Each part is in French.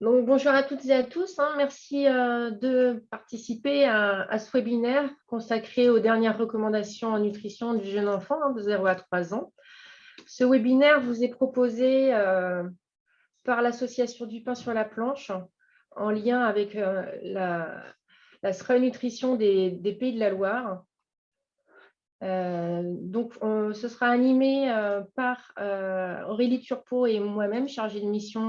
Donc, bonjour à toutes et à tous. Merci de participer à ce webinaire consacré aux dernières recommandations en nutrition du jeune enfant de 0 à 3 ans. Ce webinaire vous est proposé par l'association du pain sur la planche en lien avec la SRA Nutrition des Pays de la Loire. Ce sera animé par Aurélie Turpot et moi-même, chargée de mission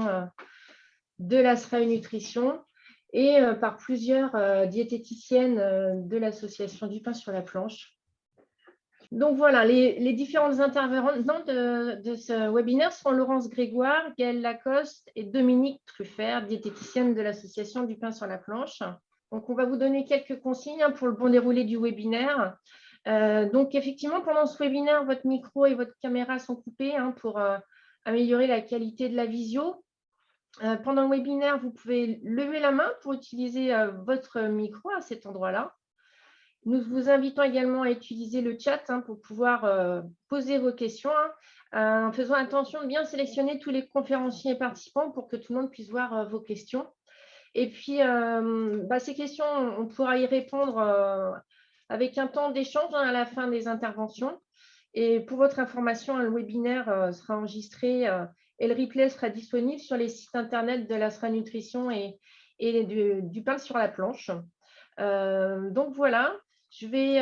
de la SRA Nutrition, et par plusieurs diététiciennes de l'association du pain sur la planche. Donc voilà, les différentes intervenantes de ce webinaire seront Laurence Grégoire, Gaëlle Lacoste et Dominique Truffert, diététicienne de l'association du pain sur la planche. Donc on va vous donner quelques consignes pour le bon déroulé du webinaire. Donc effectivement, pendant ce webinaire, votre micro et votre caméra sont coupés pour améliorer la qualité de la visio. Pendant le webinaire, vous pouvez lever la main pour utiliser votre micro à cet endroit-là. Nous vous invitons également à utiliser le chat pour pouvoir poser vos questions, en faisant attention de bien sélectionner tous les conférenciers et participants pour que tout le monde puisse voir vos questions. Et puis, ces questions, on pourra y répondre avec un temps d'échange à la fin des interventions. Et pour votre information, le webinaire sera enregistré et le replay sera disponible sur les sites internet de la SRA Nutrition et du pain sur la planche. Donc voilà, je vais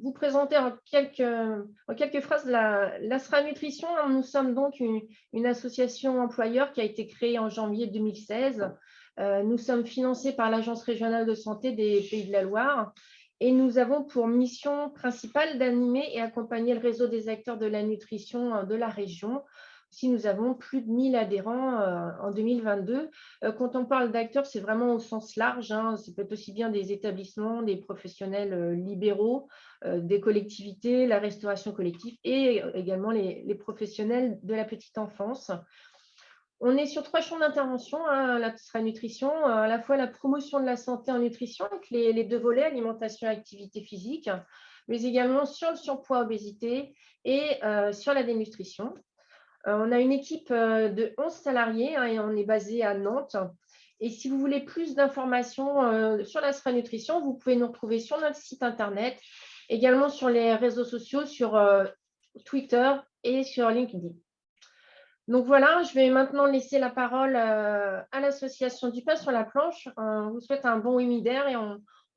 vous présenter en quelques phrases la SRA Nutrition. Nous sommes donc une association employeur qui a été créée en janvier 2016. Nous sommes financés par l'Agence régionale de santé des Pays de la Loire. Et nous avons pour mission principale d'animer et accompagner le réseau des acteurs de la nutrition de la région. Si nous avons plus de 1000 adhérents en 2022. Quand on parle d'acteurs, c'est vraiment au sens large. Ça peut être aussi bien des établissements, des professionnels libéraux, des collectivités, la restauration collective et également les professionnels de la petite enfance. On est sur 3 champs d'intervention à la SRA Nutrition, à la fois la promotion de la santé en nutrition avec les 2 volets, alimentation et activité physique, mais également sur le surpoids, obésité et sur la dénutrition. On a une équipe de 11 salariés et on est basé à Nantes. Et si vous voulez plus d'informations sur la SRA Nutrition, vous pouvez nous retrouver sur notre site internet, également sur les réseaux sociaux, sur Twitter et sur LinkedIn. Donc voilà, je vais maintenant laisser la parole à l'association du pain sur la planche. On vous souhaite un bon webinaire et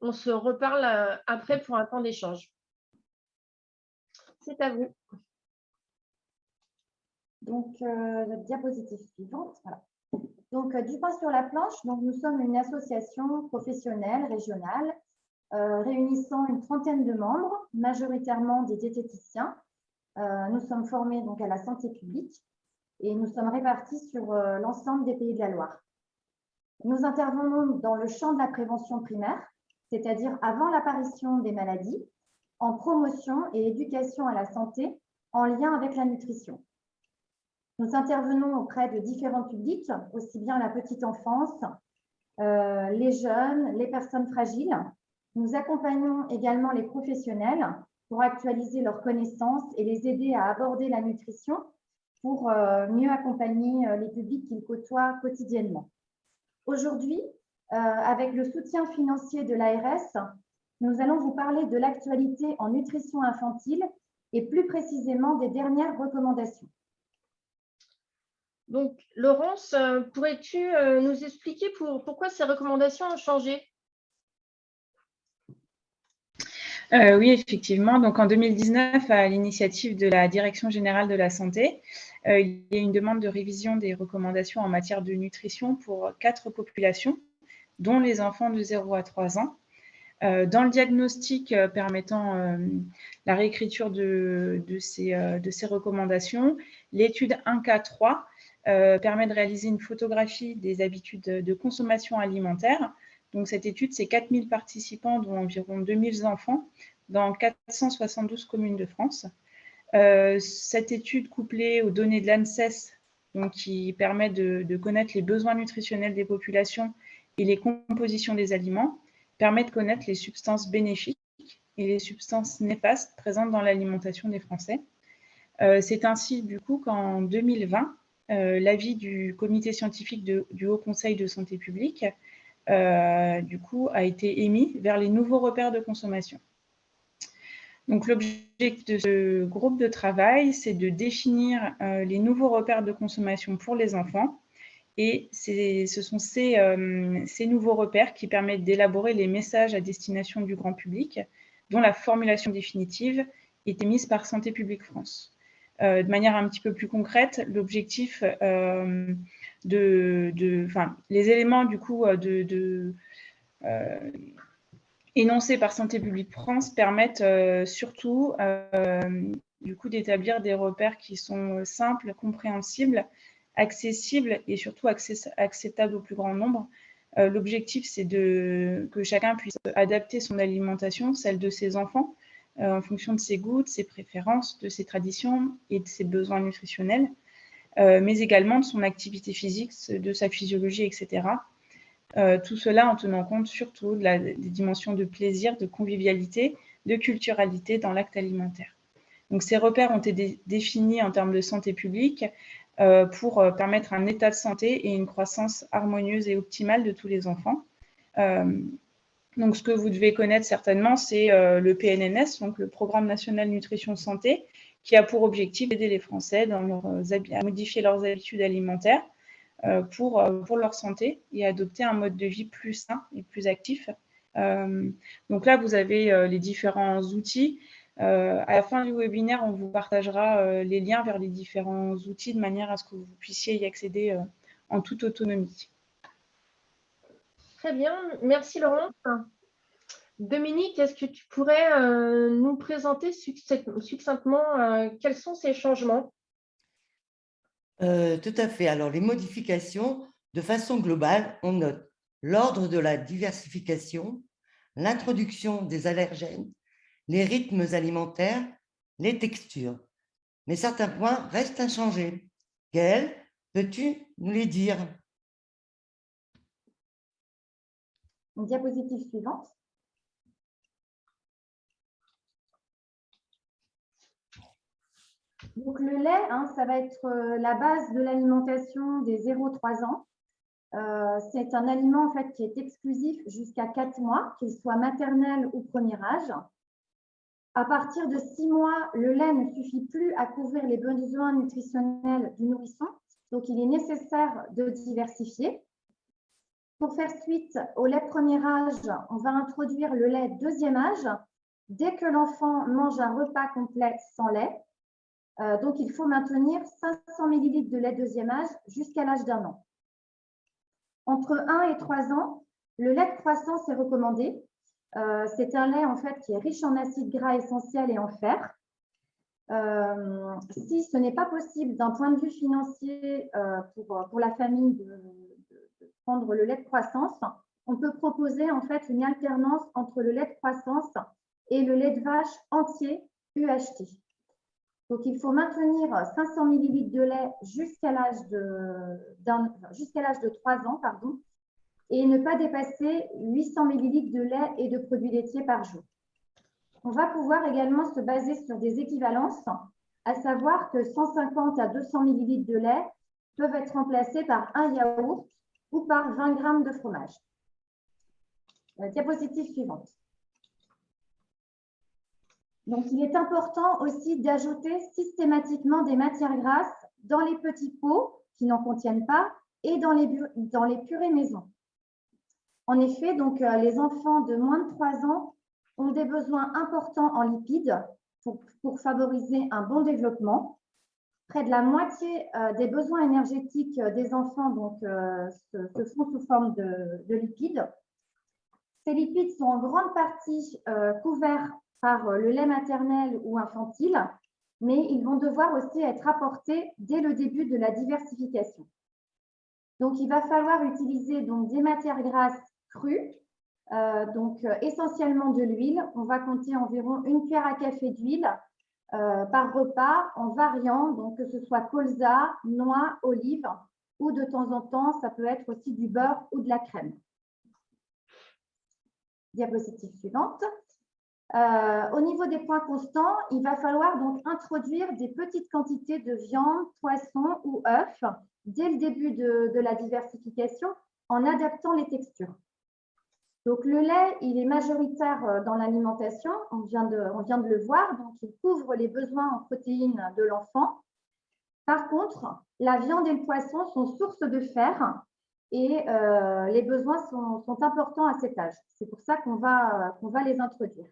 on se reparle après pour un temps d'échange. C'est à vous. Donc, la diapositive suivante. Voilà. Donc, du pain sur la planche, donc, nous sommes une association professionnelle régionale réunissant une trentaine de membres, majoritairement des diététiciens. Nous sommes formés donc, à la santé publique et nous sommes répartis sur l'ensemble des Pays de la Loire. Nous intervenons dans le champ de la prévention primaire, c'est-à-dire avant l'apparition des maladies, en promotion et éducation à la santé en lien avec la nutrition. Nous intervenons auprès de différents publics, aussi bien la petite enfance, les jeunes, les personnes fragiles. Nous accompagnons également les professionnels pour actualiser leurs connaissances et les aider à aborder la nutrition pour mieux accompagner les publics qu'ils côtoient quotidiennement. Aujourd'hui, avec le soutien financier de l'ARS, nous allons vous parler de l'actualité en nutrition infantile et plus précisément des dernières recommandations. Donc, Laurence, pourrais-tu nous expliquer pourquoi ces recommandations ont changé ? Oui, effectivement. Donc, en 2019, à l'initiative de la Direction générale de la santé, il y a une demande de révision des recommandations en matière de nutrition pour 4 populations, dont les enfants de 0 à 3 ans. Dans le diagnostic permettant la réécriture de ces recommandations, l'étude 1K3 permet de réaliser une photographie des habitudes de consommation alimentaire. Donc, cette étude, c'est 4000 participants, dont environ 2000 enfants, dans 472 communes de France. Cette étude, couplée aux données de l'ANSES, donc, qui permet de connaître les besoins nutritionnels des populations et les compositions des aliments, permet de connaître les substances bénéfiques et les substances néfastes présentes dans l'alimentation des Français. C'est ainsi, du coup, qu'en 2020, l'avis du comité scientifique du Haut Conseil de santé publique, du coup, a été émis vers les nouveaux repères de consommation. Donc, l'objectif de ce groupe de travail, c'est de définir les nouveaux repères de consommation pour les enfants. Et ce sont ces nouveaux repères qui permettent d'élaborer les messages à destination du grand public, dont la formulation définitive est émise par Santé publique France. De manière un petit peu plus concrète, l'objectif les éléments du coup énoncés par Santé publique France permettent surtout du coup d'établir des repères qui sont simples, compréhensibles, accessibles et surtout acceptables au plus grand nombre. L'objectif, c'est que chacun puisse adapter son alimentation, celle de ses enfants, en fonction de ses goûts, de ses préférences, de ses traditions et de ses besoins nutritionnels, mais également de son activité physique, de sa physiologie, etc. Tout cela en tenant compte surtout des dimensions de plaisir, de convivialité, de culturalité dans l'acte alimentaire. Donc, ces repères ont été définis en termes de santé publique pour permettre un état de santé et une croissance harmonieuse et optimale de tous les enfants. Donc, ce que vous devez connaître certainement, c'est le PNNS, donc le Programme national nutrition santé, qui a pour objectif d'aider les Français à modifier leurs habitudes alimentaires pour leur santé et adopter un mode de vie plus sain et plus actif. Donc là, vous avez les différents outils. À la fin du webinaire, on vous partagera les liens vers les différents outils de manière à ce que vous puissiez y accéder en toute autonomie. Très bien, merci Laurence. Dominique, est-ce que tu pourrais nous présenter succinctement quels sont ces changements? Tout à fait. Alors, les modifications, de façon globale, on note l'ordre de la diversification, l'introduction des allergènes, les rythmes alimentaires, les textures. Mais certains points restent inchangés. Gaëlle, peux-tu nous les dire? Diapositive suivante. Donc, le lait, ça va être la base de l'alimentation des 0-3 ans. C'est un aliment en fait, qui est exclusif jusqu'à 4 mois, qu'il soit maternel ou premier âge. À partir de 6 mois, le lait ne suffit plus à couvrir les besoins nutritionnels du nourrisson, donc il est nécessaire de diversifier. Pour faire suite au lait premier âge, on va introduire le lait deuxième âge dès que l'enfant mange un repas complet sans lait. Donc, il faut maintenir 500 ml de lait deuxième âge jusqu'à l'âge d'1 an. Entre 1 et 3 ans, le lait de croissance est recommandé. C'est un lait en fait qui est riche en acides gras essentiels et en fer. Si ce n'est pas possible d'un point de vue financier pour la famille de prendre le lait de croissance, on peut proposer en fait une alternance entre le lait de croissance et le lait de vache entier UHT. Donc, il faut maintenir 500 ml de lait jusqu'à l'âge de 3 ans, et ne pas dépasser 800 ml de lait et de produits laitiers par jour. On va pouvoir également se baser sur des équivalences, à savoir que 150 à 200 ml de lait peuvent être remplacés par un yaourt ou par 20 g de fromage. Diapositive suivante. Donc, il est important aussi d'ajouter systématiquement des matières grasses dans les petits pots qui n'en contiennent pas et dans les purées maison. En effet, donc, les enfants de moins de 3 ans ont des besoins importants en lipides pour favoriser un bon développement. Près de la moitié des besoins énergétiques des enfants donc, se font sous forme de lipides. Ces lipides sont en grande partie couverts par le lait maternel ou infantile, mais ils vont devoir aussi être apportés dès le début de la diversification. Donc, il va falloir utiliser donc, des matières grasses crues, essentiellement de l'huile. On va compter environ 1 cuillère à café d'huile par repas en variant, donc que ce soit colza, noix, olive, ou de temps en temps, ça peut être aussi du beurre ou de la crème. Diapositive suivante. Au niveau des points constants, il va falloir donc introduire des petites quantités de viande, poisson ou œufs dès le début de la diversification en adaptant les textures. Donc, le lait, il est majoritaire dans l'alimentation, on vient de le voir, donc il couvre les besoins en protéines de l'enfant. Par contre, la viande et le poisson sont source de fer et les besoins sont importants à cet âge. C'est pour ça qu'on va les introduire.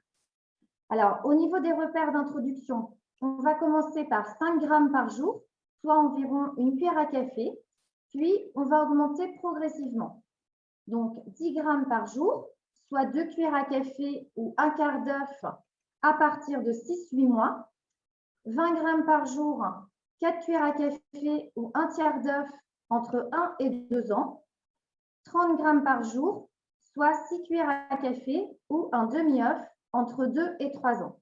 Alors, au niveau des repères d'introduction, on va commencer par 5 grammes par jour, soit environ une cuillère à café, puis on va augmenter progressivement. Donc, 10 grammes par jour, soit 2 cuillères à café ou un quart d'œuf à partir de 6-8 mois. 20 grammes par jour, 4 cuillères à café ou un tiers d'œuf entre 1 et 2 ans. 30 grammes par jour, soit 6 cuillères à café ou un demi-œuf entre 2 et 3 ans.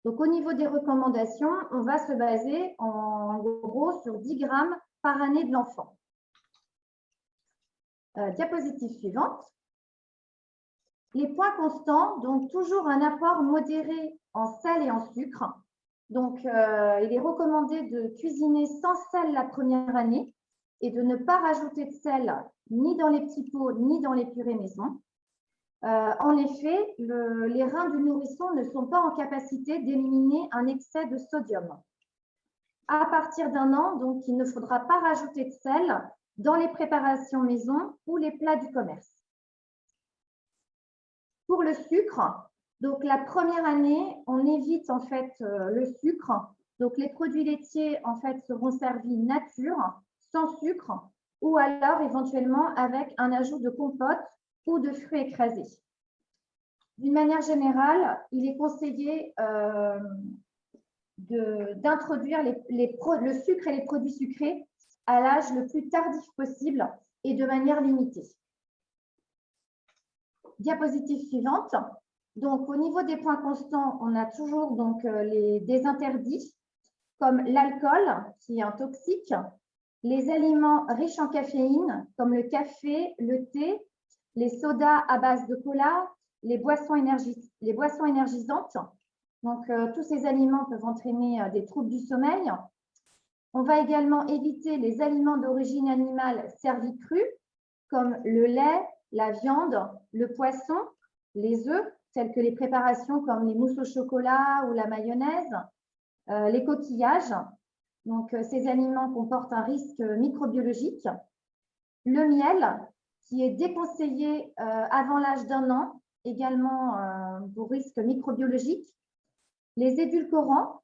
Donc, au niveau des recommandations, on va se baser en gros sur 10 grammes par année de l'enfant. Diapositive suivante. Les points constants, donc toujours un apport modéré en sel et en sucre. Donc, il est recommandé de cuisiner sans sel la première année et de ne pas rajouter de sel ni dans les petits pots ni dans les purées maison. En effet, les reins du nourrisson ne sont pas en capacité d'éliminer un excès de sodium. À partir d'1 an, donc, il ne faudra pas rajouter de sel dans les préparations maison ou les plats du commerce. Pour le sucre, donc la première année, on évite en fait le sucre. Donc les produits laitiers en fait seront servis nature, sans sucre, ou alors éventuellement avec un ajout de compote ou de fruits écrasés. D'une manière générale, il est conseillé d'introduire le sucre et les produits sucrés à l'âge le plus tardif possible et de manière limitée. Diapositive suivante. Donc, au niveau des points constants, on a toujours donc, des interdits comme l'alcool, qui est un toxique, les aliments riches en caféine, comme le café, le thé, les sodas à base de cola, les boissons énergisantes. Donc, tous ces aliments peuvent entraîner des troubles du sommeil. On va également éviter les aliments d'origine animale servis crus, comme le lait, la viande, le poisson, les œufs, telles que les préparations comme les mousses au chocolat ou la mayonnaise, les coquillages. Donc, ces aliments comportent un risque microbiologique. Le miel, qui est déconseillé avant l'âge d'1 an, également pour risque microbiologique. Les édulcorants,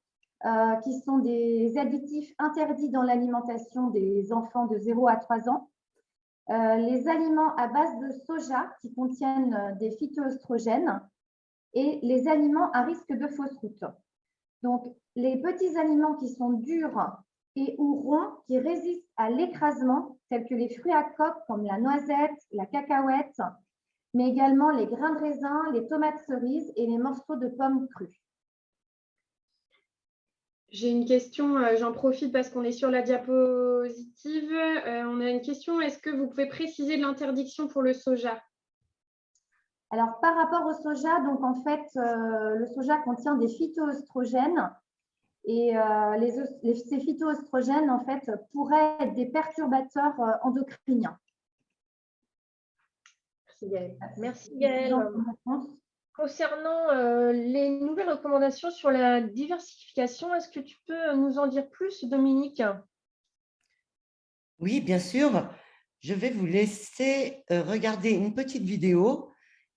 qui sont des additifs interdits dans l'alimentation des enfants de 0 à 3 ans. Les aliments à base de soja qui contiennent des phytoœstrogènes et les aliments à risque de fausse route. Donc, les petits aliments qui sont durs et ou ronds qui résistent à l'écrasement, tels que les fruits à coque comme la noisette, la cacahuète, mais également les grains de raisin, les tomates cerises et les morceaux de pommes crues. J'ai une question, j'en profite parce qu'on est sur la diapositive. On a une question, est-ce que vous pouvez préciser l'interdiction pour le soja? Alors, par rapport au soja, donc en fait, le soja contient des phytoœstrogènes et ces phytoœstrogènes, en fait, pourraient être des perturbateurs endocriniens. Merci Gaëlle. Merci Gaëlle. Concernant les nouvelles recommandations sur la diversification, est-ce que tu peux nous en dire plus, Dominique? Oui, bien sûr. Je vais vous laisser regarder une petite vidéo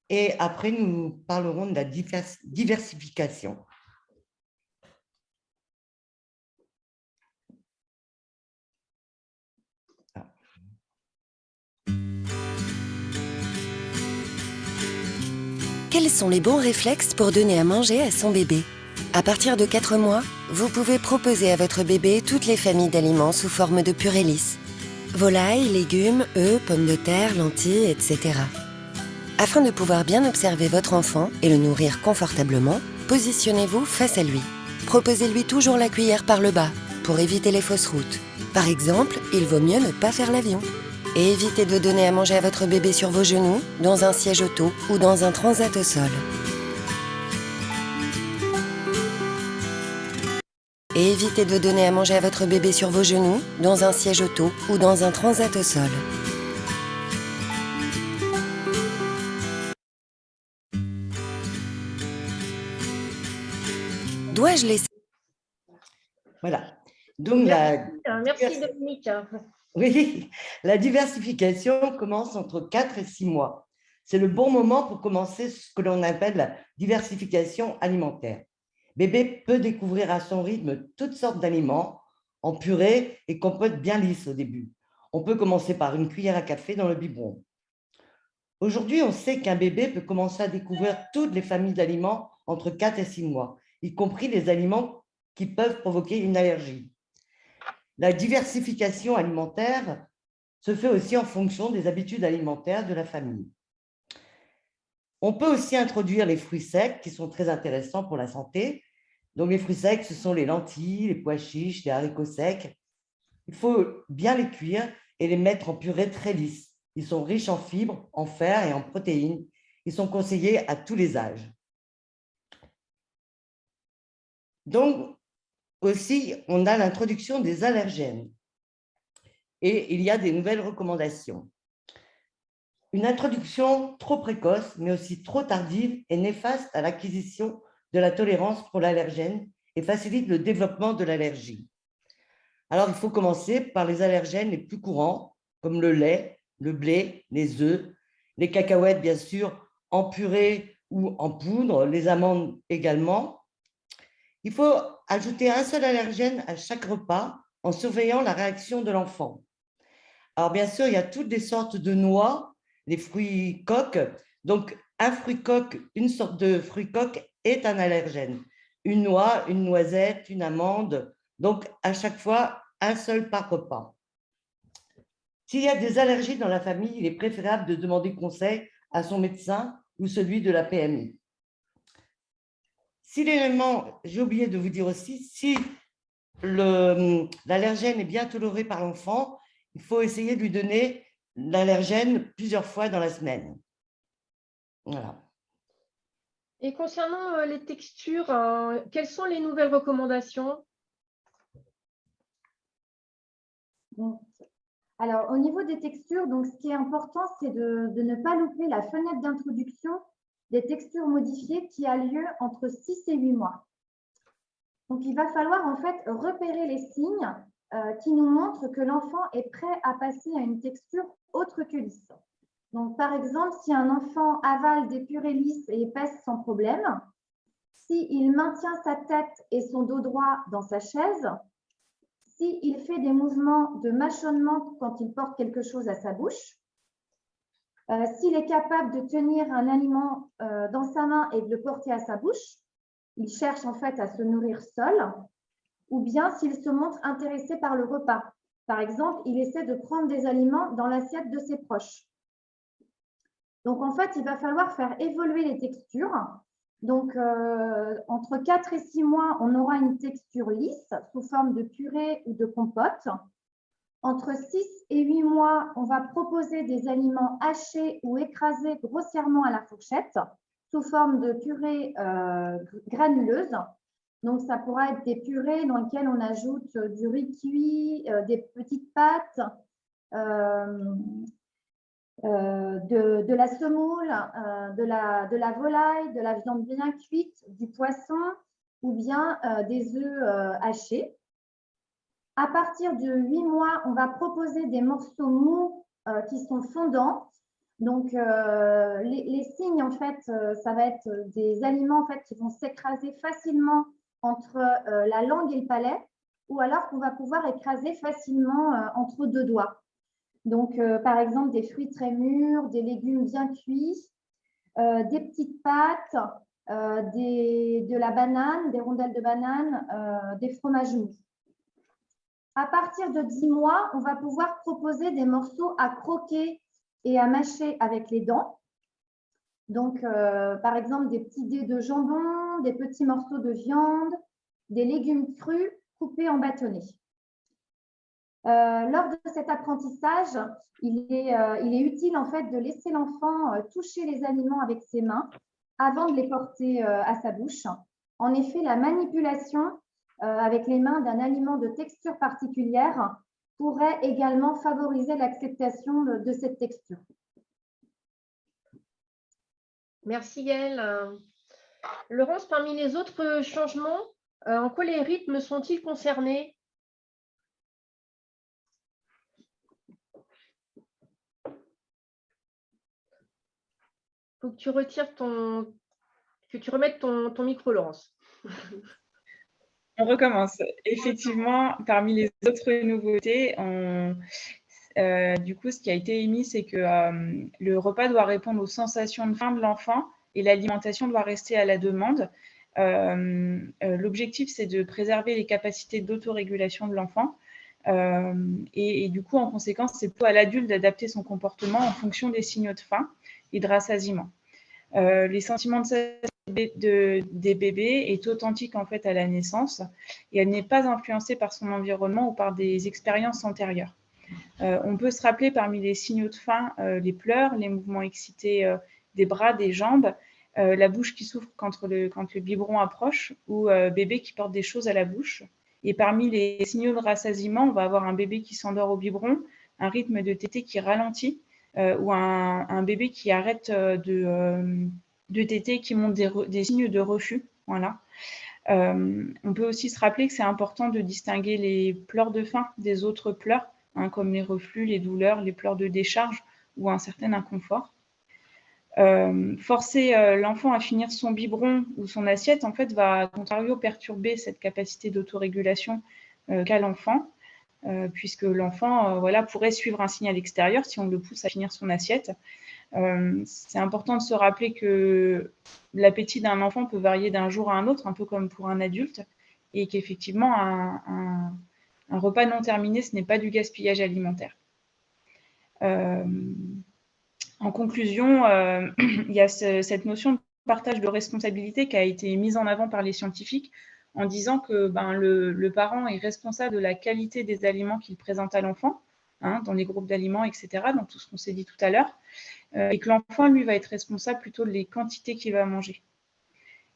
et après, nous parlerons de la diversification. Quels sont les bons réflexes pour donner à manger à son bébé? À partir de 4 mois, vous pouvez proposer à votre bébé toutes les familles d'aliments sous forme de purée lisse. Volailles, légumes, œufs, pommes de terre, lentilles, etc. Afin de pouvoir bien observer votre enfant et le nourrir confortablement, positionnez-vous face à lui. Proposez-lui toujours la cuillère par le bas pour éviter les fausses routes. Par exemple, il vaut mieux ne pas faire l'avion. Et évitez de donner à manger à votre bébé sur vos genoux, dans un siège auto ou dans un transat au sol. Et évitez de donner à manger à votre bébé sur vos genoux, dans un siège auto ou dans un transat au sol. Dois-je laisser... Voilà. Donc, Merci Dominique. oui, la diversification commence entre 4 et 6 mois. C'est le bon moment pour commencer ce que l'on appelle la diversification alimentaire. Bébé peut découvrir à son rythme toutes sortes d'aliments, en purée et compote bien lisses au début. On peut commencer par une cuillère à café dans le biberon. Aujourd'hui, on sait qu'un bébé peut commencer à découvrir toutes les familles d'aliments entre 4 et 6 mois, y compris les aliments qui peuvent provoquer une allergie. La diversification alimentaire se fait aussi en fonction des habitudes alimentaires de la famille. On peut aussi introduire les fruits secs qui sont très intéressants pour la santé. Donc, les fruits secs, ce sont les lentilles, les pois chiches, les haricots secs. Il faut bien les cuire et les mettre en purée très lisse. Ils sont riches en fibres, en fer et en protéines. Ils sont conseillés à tous les âges. Donc, aussi, on a l'introduction des allergènes. Et il y a des nouvelles recommandations. Une introduction trop précoce, mais aussi trop tardive, est néfaste à l'acquisition de la tolérance pour l'allergène et facilite le développement de l'allergie. Alors, il faut commencer par les allergènes les plus courants, comme le lait, le blé, les œufs, les cacahuètes, bien sûr, en purée ou en poudre, les amandes également. Il faut ajouter un seul allergène à chaque repas en surveillant la réaction de l'enfant. Alors, bien sûr, il y a toutes des sortes de noix, les fruits coques. Donc, un fruit coque, une sorte de fruit coque est un allergène. Une noix, une noisette, une amande. Donc, à chaque fois, un seul par repas. S'il y a des allergies dans la famille, il est préférable de demander conseil à son médecin ou celui de la PMI. Si l'élément, j'ai oublié de vous dire aussi, si l'allergène est bien toléré par l'enfant, il faut essayer de lui donner l'allergène plusieurs fois dans la semaine. Voilà. Et concernant les textures, quelles sont les nouvelles recommandations? Alors, au niveau des textures, donc, ce qui est important, c'est de ne pas louper la fenêtre d'introduction des textures modifiées qui a lieu entre 6 et 8 mois. Donc, il va falloir en fait repérer les signes qui nous montrent que l'enfant est prêt à passer à une texture autre que lisse. Donc, par exemple, si un enfant avale des purées lisses et épaisses sans problème, s'il maintient sa tête et son dos droit dans sa chaise, s'il fait des mouvements de mâchonnement quand il porte quelque chose à sa bouche, s'il est capable de tenir un aliment dans sa main et de le porter à sa bouche, il cherche en fait à se nourrir seul, ou bien s'il se montre intéressé par le repas. Par exemple, il essaie de prendre des aliments dans l'assiette de ses proches. Donc, en fait, il va falloir faire évoluer les textures. Donc, entre 4 et 6 mois, on aura une texture lisse sous forme de purée ou de compote. Entre 6 et 8 mois, on va proposer des aliments hachés ou écrasés grossièrement à la fourchette sous forme de purée granuleuse. Donc, ça pourra être des purées dans lesquelles on ajoute du riz cuit, des petites pâtes, de la semoule, de la volaille, de la viande bien cuite, du poisson ou bien des œufs hachés. À partir de 8 mois, on va proposer des morceaux mous qui sont fondants. Donc, les signes, en fait, ça va être des aliments en fait, qui vont s'écraser facilement entre la langue et le palais, ou alors qu'on va pouvoir écraser facilement entre deux doigts. Donc, par exemple, des fruits très mûrs, des légumes bien cuits, des petites pâtes, de la banane, des rondelles de banane, des fromages mous. À partir de 10 mois, on va pouvoir proposer des morceaux à croquer et à mâcher avec les dents. Donc, par exemple, des petits dés de jambon, des petits morceaux de viande, des légumes crus coupés en bâtonnets. Lors de cet apprentissage, il est utile en fait de laisser l'enfant toucher les aliments avec ses mains avant de les porter à sa bouche. En effet, la manipulation avec les mains d'un aliment de texture particulière pourrait également favoriser l'acceptation de cette texture. Merci Gaëlle. Laurence, parmi les autres changements, en quoi les rythmes sont-ils concernés? Il faut que tu retires que tu remettes ton micro, Laurence. On recommence. Effectivement, parmi les autres nouveautés, du coup, ce qui a été émis, c'est que le repas doit répondre aux sensations de faim de l'enfant et l'alimentation doit rester à la demande. L'objectif, c'est de préserver les capacités d'autorégulation de l'enfant. Et du coup, en conséquence, c'est plutôt à l'adulte d'adapter son comportement en fonction des signaux de faim et de rassasiement. Les sentiments des bébés est authentique en fait à la naissance et elle n'est pas influencée par son environnement ou par des expériences antérieures. On peut se rappeler parmi les signaux de faim les pleurs, les mouvements excités des bras, des jambes, la bouche qui s'ouvre quand le biberon approche ou bébé qui porte des choses à la bouche. Et parmi les signaux de rassasiement, on va avoir un bébé qui s'endort au biberon, un rythme de tétée qui ralentit ou un bébé qui arrête de téter, qui montre des signes de refus. Voilà. On peut aussi se rappeler que c'est important de distinguer les pleurs de faim des autres pleurs, comme les reflux, les douleurs, les pleurs de décharge ou un certain inconfort. Forcer l'enfant à finir son biberon ou son assiette, en fait, va à contrario perturber cette capacité d'autorégulation qu'a l'enfant, puisque l'enfant pourrait suivre un signal extérieur si on le pousse à finir son assiette. C'est important de se rappeler que l'appétit d'un enfant peut varier d'un jour à un autre, un peu comme pour un adulte, et qu'effectivement, un repas non terminé, ce n'est pas du gaspillage alimentaire. En conclusion, il y a cette notion de partage de responsabilité qui a été mise en avant par les scientifiques en disant que le parent est responsable de la qualité des aliments qu'il présente à l'enfant, dans les groupes d'aliments, etc., dans tout ce qu'on s'est dit tout à l'heure, et que l'enfant, lui, va être responsable plutôt des quantités qu'il va manger.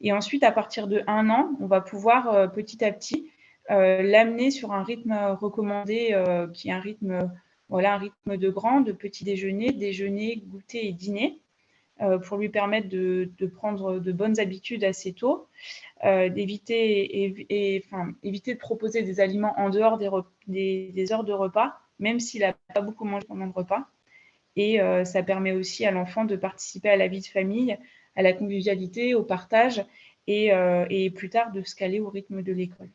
Et ensuite, à partir de 1 an, on va pouvoir petit à petit l'amener sur un rythme recommandé qui est un rythme de grand, de petit déjeuner, goûter et dîner, pour lui permettre de prendre de bonnes habitudes assez tôt, éviter de proposer des aliments en dehors des heures de repas, même s'il n'a pas beaucoup mangé pendant le repas. Et ça permet aussi à l'enfant de participer à la vie de famille, à la convivialité, au partage, et plus tard de se caler au rythme de l'école.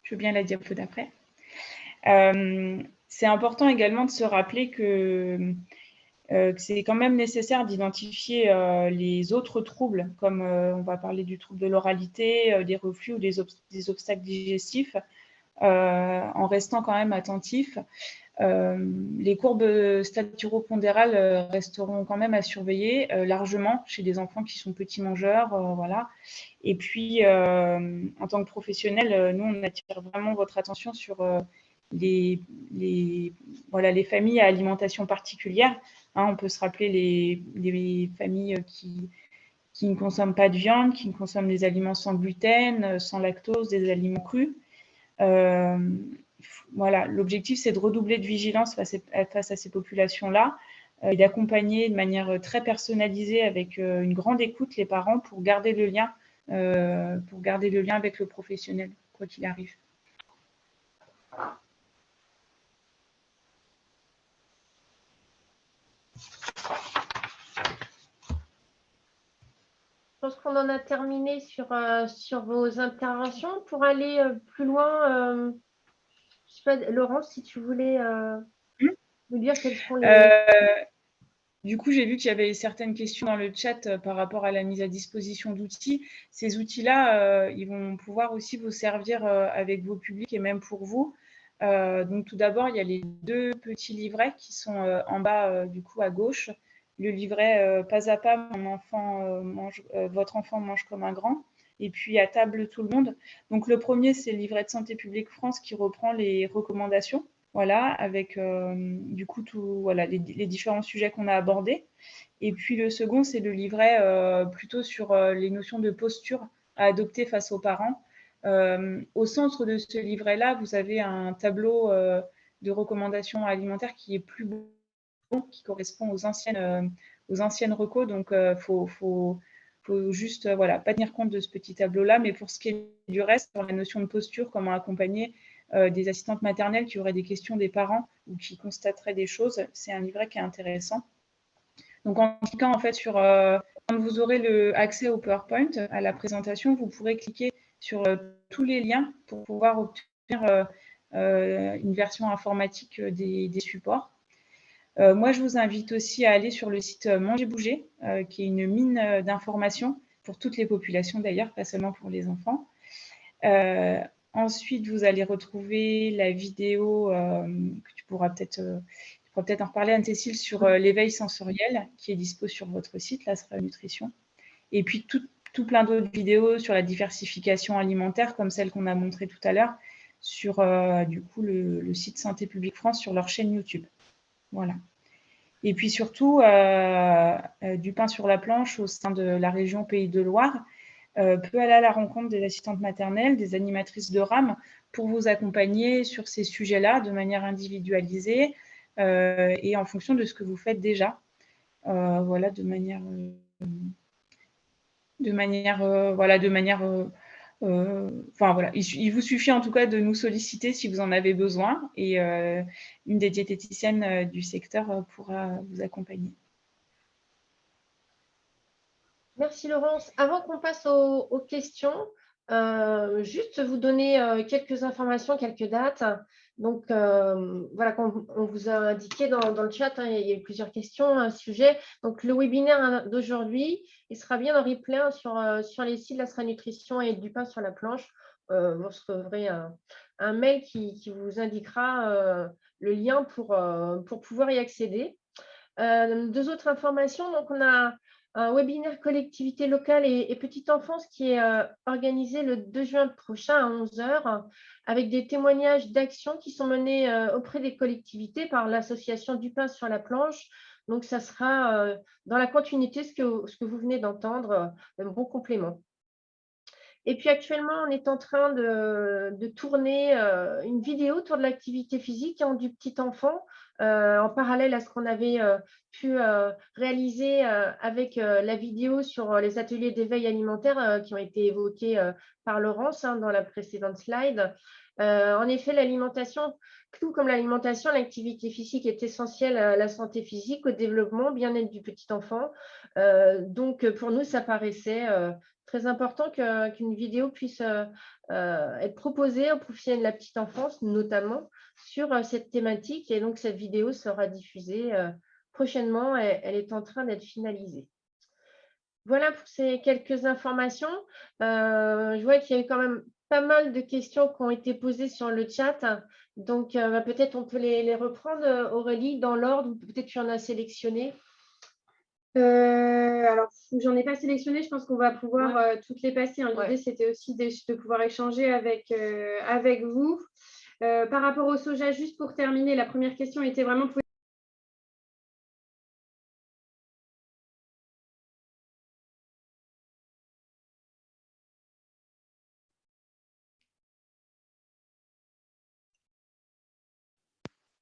Je veux bien la diapo d'après. C'est important également de se rappeler que c'est quand même nécessaire d'identifier les autres troubles, comme on va parler du trouble de l'oralité, des reflux ou des obstacles digestifs, en restant quand même attentif. Les courbes staturo-pondérales resteront quand même à surveiller largement chez des enfants qui sont petits mangeurs, voilà. Et puis, en tant que professionnel, nous, on attire vraiment votre attention sur les familles à alimentation particulière. On peut se rappeler les familles qui ne consomment pas de viande, qui ne consomment des aliments sans gluten, sans lactose, des aliments crus. L'objectif, c'est de redoubler de vigilance face à ces populations-là et d'accompagner de manière très personnalisée avec une grande écoute les parents pour garder le lien avec le professionnel, quoi qu'il arrive. Je pense qu'on en a terminé sur vos interventions. Pour aller plus loin, je sais pas, Laurence, si tu voulais nous dire quels sont les... Du coup, j'ai vu qu'il y avait certaines questions dans le chat par rapport à la mise à disposition d'outils. Ces outils-là, ils vont pouvoir aussi vous servir avec vos publics et même pour vous. Donc, tout d'abord, il y a les 2 petits livrets qui sont en bas, du coup, à gauche. Le livret pas à pas, votre enfant mange comme un grand. Et puis, à table, tout le monde. Donc, le premier, c'est le livret de Santé publique France qui reprend les recommandations. Voilà, avec du coup les différents sujets qu'on a abordés. Et puis le second, c'est le livret plutôt sur les notions de posture à adopter face aux parents. Au centre de ce livret-là, vous avez un tableau de recommandations alimentaires qui est plus bon, qui correspond aux anciennes recos. Donc, faut juste voilà, pas tenir compte de ce petit tableau-là. Mais pour ce qui est du reste, sur la notion de posture, comment accompagner des assistantes maternelles qui auraient des questions des parents ou qui constateraient des choses, c'est un livret qui est intéressant. Donc, en cliquant en fait sur, quand vous aurez accès au PowerPoint, à la présentation, vous pourrez cliquer sur tous les liens pour pouvoir obtenir une version informatique des supports. Moi, je vous invite aussi à aller sur le site Manger Bouger, qui est une mine d'informations pour toutes les populations d'ailleurs, pas seulement pour les enfants. Ensuite, vous allez retrouver la vidéo que tu pourras peut-être en reparler, Anne-Cécile, sur l'éveil sensoriel qui est dispo sur votre site, l'Asra Nutrition. Et puis, tout plein d'autres vidéos sur la diversification alimentaire, comme celle qu'on a montrée tout à l'heure, sur du coup, le site Santé publique France sur leur chaîne YouTube. Voilà. Et puis surtout, du pain sur la planche au sein de la région Pays de Loire peut aller à la rencontre des assistantes maternelles, des animatrices de RAM pour vous accompagner sur ces sujets-là de manière individualisée et en fonction de ce que vous faites déjà. Voilà, de manière enfin voilà, il vous suffit en tout cas de nous solliciter si vous en avez besoin et une des diététiciennes du secteur pourra vous accompagner. Merci Laurence. Avant qu'on passe aux questions, juste vous donner quelques informations, quelques dates. Donc voilà, comme on vous a indiqué dans le chat, hein, il y a eu plusieurs questions, un sujet. Donc le webinaire d'aujourd'hui, il sera bien en replay sur les sites de l'Asra Nutrition et du pain sur la planche. Vous recevrez un mail qui vous indiquera le lien pour pouvoir y accéder. Deux autres informations. Donc on a un webinaire collectivité locale et petite enfance qui est organisé le 2 juin prochain à 11 h avec des témoignages d'actions qui sont menés auprès des collectivités par l'association du pain sur la planche. Donc, ça sera dans la continuité ce que vous venez d'entendre, un bon complément. Et puis actuellement, on est en train de tourner une vidéo autour de l'activité physique du petit enfant, en parallèle à ce qu'on avait pu réaliser avec la vidéo sur les ateliers d'éveil alimentaire qui ont été évoqués par Laurence dans la précédente slide. En effet, l'alimentation, tout comme l'alimentation, l'activité physique est essentielle à la santé physique, au développement, au bien-être du petit enfant. Donc, pour nous, ça paraissait très important qu'une vidéo puisse être proposée aux professionnels de la petite enfance, notamment sur cette thématique. Et donc, cette vidéo sera diffusée prochainement. Elle est en train d'être finalisée. Voilà pour ces quelques informations. Je vois qu'il y a eu quand même pas mal de questions qui ont été posées sur le chat. Donc, peut-être on peut les reprendre, Aurélie, dans l'ordre, ou peut-être tu en as sélectionné. Alors, j'en ai pas sélectionné, je pense qu'on va pouvoir toutes les passer. Hein. L'idée, c'était aussi de pouvoir échanger avec vous. Par rapport au soja, juste pour terminer, la première question était vraiment...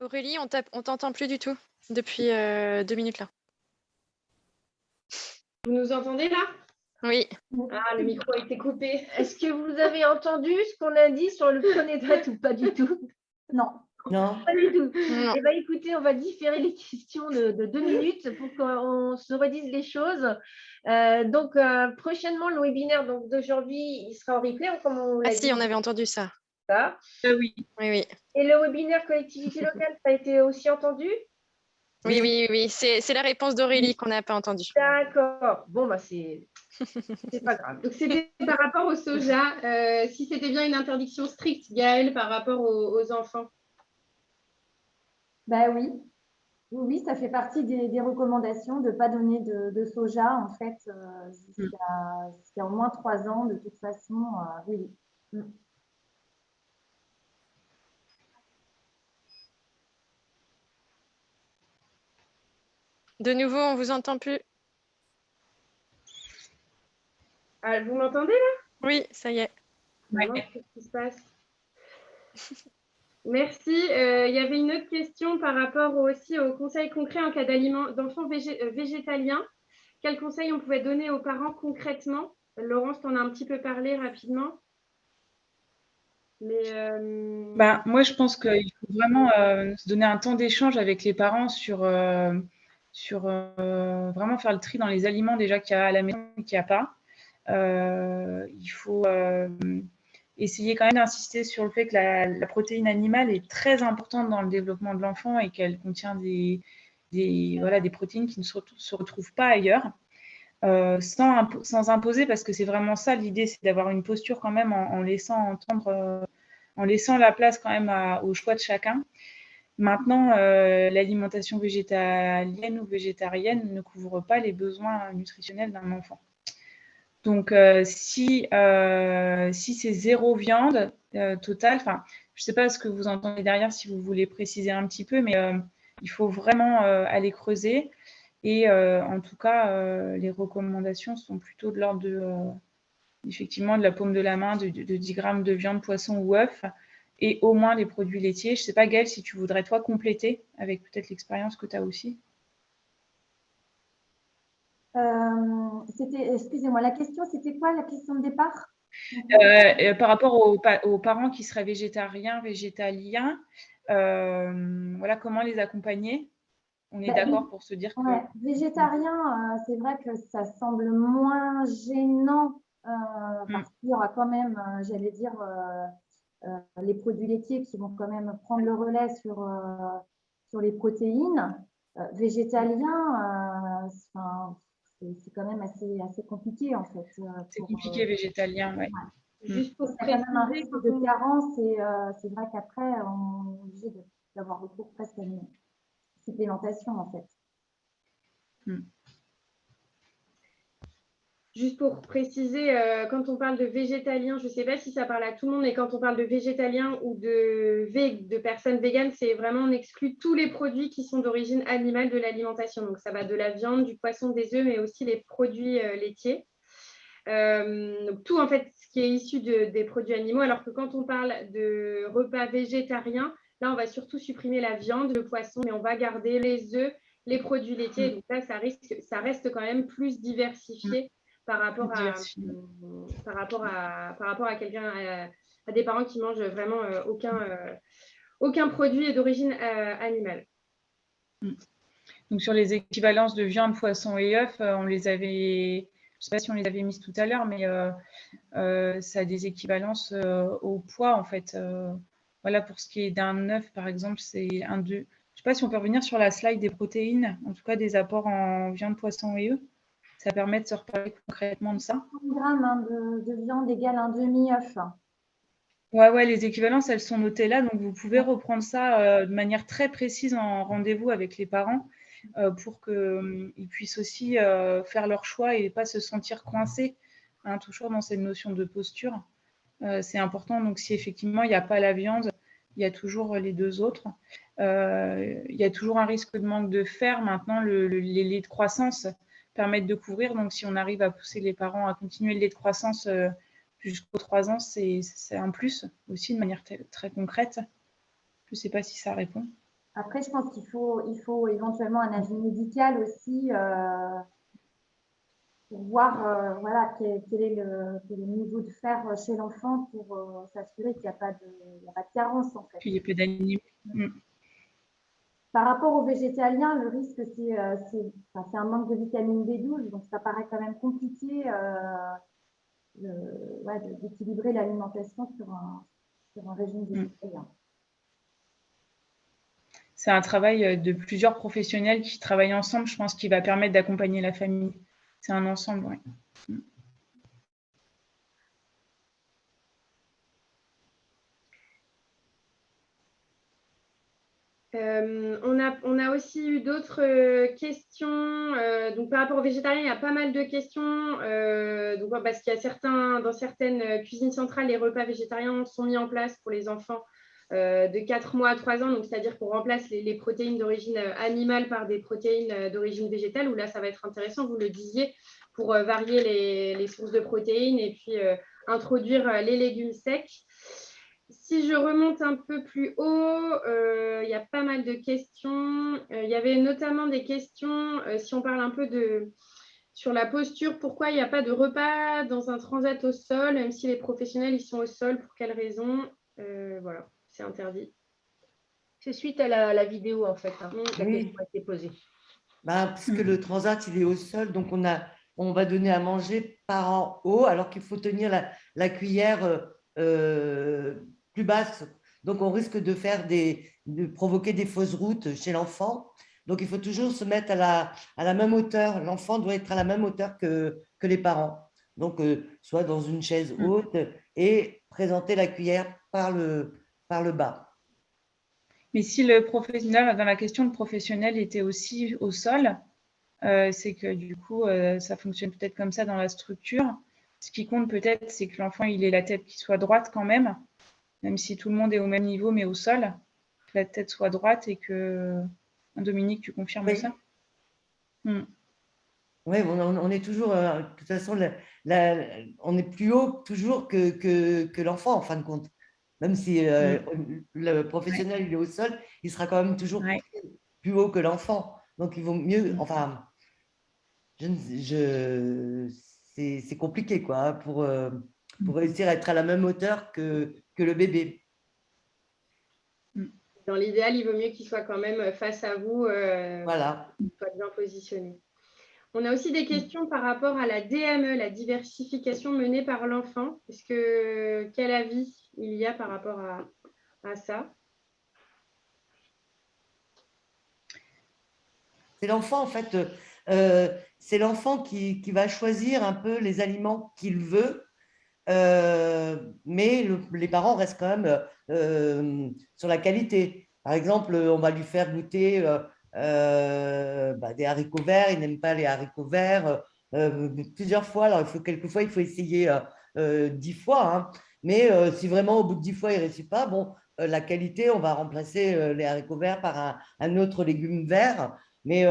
Aurélie, on t'entend plus du tout depuis 2 minutes là. Vous nous entendez là? Oui. Ah, le micro a été coupé. Est-ce que vous avez entendu ce qu'on a dit sur le poney date ou pas du tout? Non. Non. Pas du tout. Non. Eh bien, écoutez, on va différer les questions de 2 minutes pour qu'on se redise les choses. Donc, prochainement, le webinaire d'aujourd'hui, il sera en replay, comme on l'a Ah dit. si, on avait entendu ça. Oui. Oui. Et le webinaire collectivité locale, ça a été aussi entendu? Oui. C'est la réponse d'Aurélie qu'on n'a pas entendue. D'accord. Bon, bah, c'est pas grave. Donc, c'était par rapport au soja, si c'était bien une interdiction stricte, Gaëlle, par rapport aux enfants. Ben oui. Oui, ça fait partie des recommandations de ne pas donner de soja, en fait, jusqu'à au moins 3 ans, de toute façon. Oui. De nouveau, on vous entend plus. Ah, vous m'entendez là? Oui, ça y est. Maintenant, qu'est-ce qui se passe? Merci. Il y avait une autre question par rapport aussi aux conseils concrets en cas d'enfants végétaliens. Quels conseils on pouvait donner aux parents concrètement? Laurence, tu en as un petit peu parlé rapidement. Mais Moi, je pense qu'il faut vraiment se donner un temps d'échange avec les parents sur vraiment faire le tri dans les aliments déjà qu'il y a à la maison et qu'il n'y a pas. Il faut essayer quand même d'insister sur le fait que la protéine animale est très importante dans le développement de l'enfant et qu'elle contient des protéines qui ne se retrouvent pas ailleurs. Sans imposer, parce que c'est vraiment ça l'idée, c'est d'avoir une posture quand même en laissant la place quand même au choix de chacun. Maintenant, l'alimentation végétalienne ou végétarienne ne couvre pas les besoins nutritionnels d'un enfant. Donc, si c'est 0 viande totale, je ne sais pas ce que vous entendez derrière, si vous voulez préciser un petit peu, mais il faut vraiment aller creuser. Et en tout cas, les recommandations sont plutôt de l'ordre effectivement, de la paume de la main, de 10 grammes de viande, poisson ou œuf, et au moins les produits laitiers. Je ne sais pas, Gaëlle, si tu voudrais, toi, compléter avec peut-être l'expérience que tu as aussi. Excusez-moi, la question, c'était quoi la question de départ? Par rapport aux parents qui seraient végétariens, végétaliens, voilà, comment les accompagner? On est d'accord pour se dire que… Végétarien, c'est vrai que ça semble moins gênant parce qu'il y aura quand même, j'allais dire, les produits laitiers qui vont quand même prendre le relais sur les protéines. Végétalien, c'est quand même assez compliqué en fait. C'est compliqué, végétalien, ouais. Juste pour il y a quand même un risque de carence et c'est vrai qu'après, on est obligé d'avoir recours presque à une supplémentation en fait. Juste pour préciser, quand on parle de végétalien, je ne sais pas si ça parle à tout le monde, mais quand on parle de végétalien ou de personnes véganes, c'est vraiment, on exclut tous les produits qui sont d'origine animale de l'alimentation. Donc, ça va de la viande, du poisson, des œufs, mais aussi les produits laitiers. Donc, tout, en fait, ce qui est issu des produits animaux, alors que quand on parle de repas végétariens, là, on va surtout supprimer la viande, le poisson, mais on va garder les œufs, les produits laitiers. Donc là, ça reste quand même plus diversifié par rapport à quelqu'un, à des parents qui mangent vraiment aucun produit d'origine animale. Donc sur les équivalences de viande, poisson et œufs, on les avait, je ne sais pas si on les avait mises tout à l'heure, mais ça a des équivalences au poids en fait. Voilà, pour ce qui est d'un œuf par exemple, c'est je ne sais pas si on peut revenir sur la slide des protéines, en tout cas des apports en viande, poisson et œufs. Ça permet de se reparler concrètement de ça. 100 grammes de viande égale un demi-œuf. Ouais, les équivalences, elles sont notées là. Donc, vous pouvez reprendre ça de manière très précise en rendez-vous avec les parents pour qu'ils puissent aussi faire leur choix et pas se sentir coincés, hein, toujours dans cette notion de posture. C'est important. Donc, si effectivement, il n'y a pas la viande, il y a toujours les deux autres. Il y a toujours un risque de manque de fer. Maintenant, les laits de croissance permettent de couvrir. Donc, si on arrive à pousser les parents à continuer le lait de croissance jusqu'aux 3 ans, c'est un plus aussi de manière très concrète. Je ne sais pas si ça répond. Après, je pense qu'il faut éventuellement un avis médical aussi pour voir voilà, quel est le niveau de fer chez l'enfant pour s'assurer qu'il n'y a pas de carence en fait. Qu'il n'y ait pas d'anémie. Par rapport aux végétaliens, le risque, c'est un manque de vitamine B12, donc ça paraît quand même compliqué d'équilibrer l'alimentation sur un régime végétalien. C'est un travail de plusieurs professionnels qui travaillent ensemble, je pense, qui va permettre d'accompagner la famille. C'est un ensemble, oui. On a aussi eu d'autres questions. Donc, par rapport aux végétariens, il y a pas mal de questions. Parce qu'il y a dans certaines cuisines centrales, les repas végétariens sont mis en place pour les enfants de 4 mois à 3 ans. Donc, c'est-à-dire qu'on remplace les protéines d'origine animale par des protéines d'origine végétale, où là, ça va être intéressant, vous le disiez, pour varier les sources de protéines et puis introduire les légumes secs. Si je remonte un peu plus haut, il y a pas mal de questions. Il y avait notamment des questions, si on parle un peu sur la posture, pourquoi il n'y a pas de repas dans un transat au sol, même si les professionnels ils sont au sol, pour quelles raisons? Voilà, c'est interdit. C'est suite à la vidéo, en fait, hein, la Oui. question a été posée. Puisque le transat, il est au sol, donc on va donner à manger par en haut, alors qu'il faut tenir la cuillère plus basse. Donc, on risque de provoquer des fausses routes chez l'enfant. Donc, il faut toujours se mettre à la même hauteur. L'enfant doit être à la même hauteur que les parents. Donc, soit dans une chaise haute et présenter la cuillère par le bas. Mais si le professionnel, dans la question, le professionnel était aussi au sol, c'est que du coup, ça fonctionne peut-être comme ça dans la structure. Ce qui compte peut-être, c'est que l'enfant, il ait la tête qui soit droite quand même si tout le monde est au même niveau, mais au sol, que la tête soit droite et que... Dominique, tu confirmes ça? Oui, on est toujours, de toute façon, on est plus haut toujours que l'enfant, en fin de compte. Même si le professionnel il est au sol, il sera quand même toujours plus haut que l'enfant. Donc, il vaut mieux, enfin, c'est compliqué, quoi, hein, pour réussir à être à la même hauteur que le bébé. Dans l'idéal, il vaut mieux qu'il soit quand même face à vous, Voilà. qu'il soit bien positionné. On a aussi des questions par rapport à la DME, la diversification menée par l'enfant. Quel avis il y a par rapport à ça? C'est l'enfant, en fait, c'est l'enfant qui va choisir un peu les aliments qu'il veut, mais les parents restent quand même sur la qualité. Par exemple, on va lui faire goûter des haricots verts, il n'aime pas les haricots verts plusieurs fois. Alors, quelquefois, il faut essayer 10 fois, hein. Mais si vraiment au bout de 10 fois, il ne réussit pas, bon, la qualité, on va remplacer les haricots verts par un autre légume vert. Mais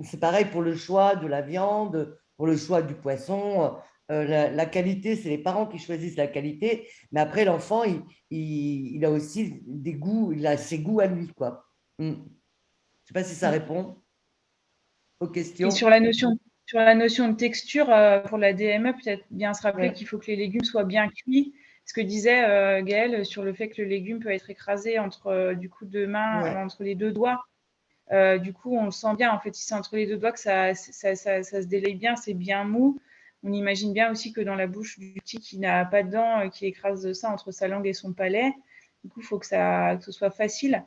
c'est pareil pour le choix de la viande, pour le choix du poisson. La qualité, c'est les parents qui choisissent la qualité. Mais après, l'enfant, il a aussi des goûts, il a ses goûts à lui, quoi. Je ne sais pas si ça répond aux questions. Et sur la notion de texture, pour la DME, peut-être bien se rappeler qu'il faut que les légumes soient bien cuits. Ce que disait Gaëlle sur le fait que le légume peut être écrasé entre entre les deux doigts. Du coup, on le sent bien. En fait, si c'est entre les deux doigts que ça se délaye bien, c'est bien mou. On imagine bien aussi que dans la bouche du petit qui n'a pas de dents, qui écrase ça entre sa langue et son palais, du coup, il faut que ce soit facile.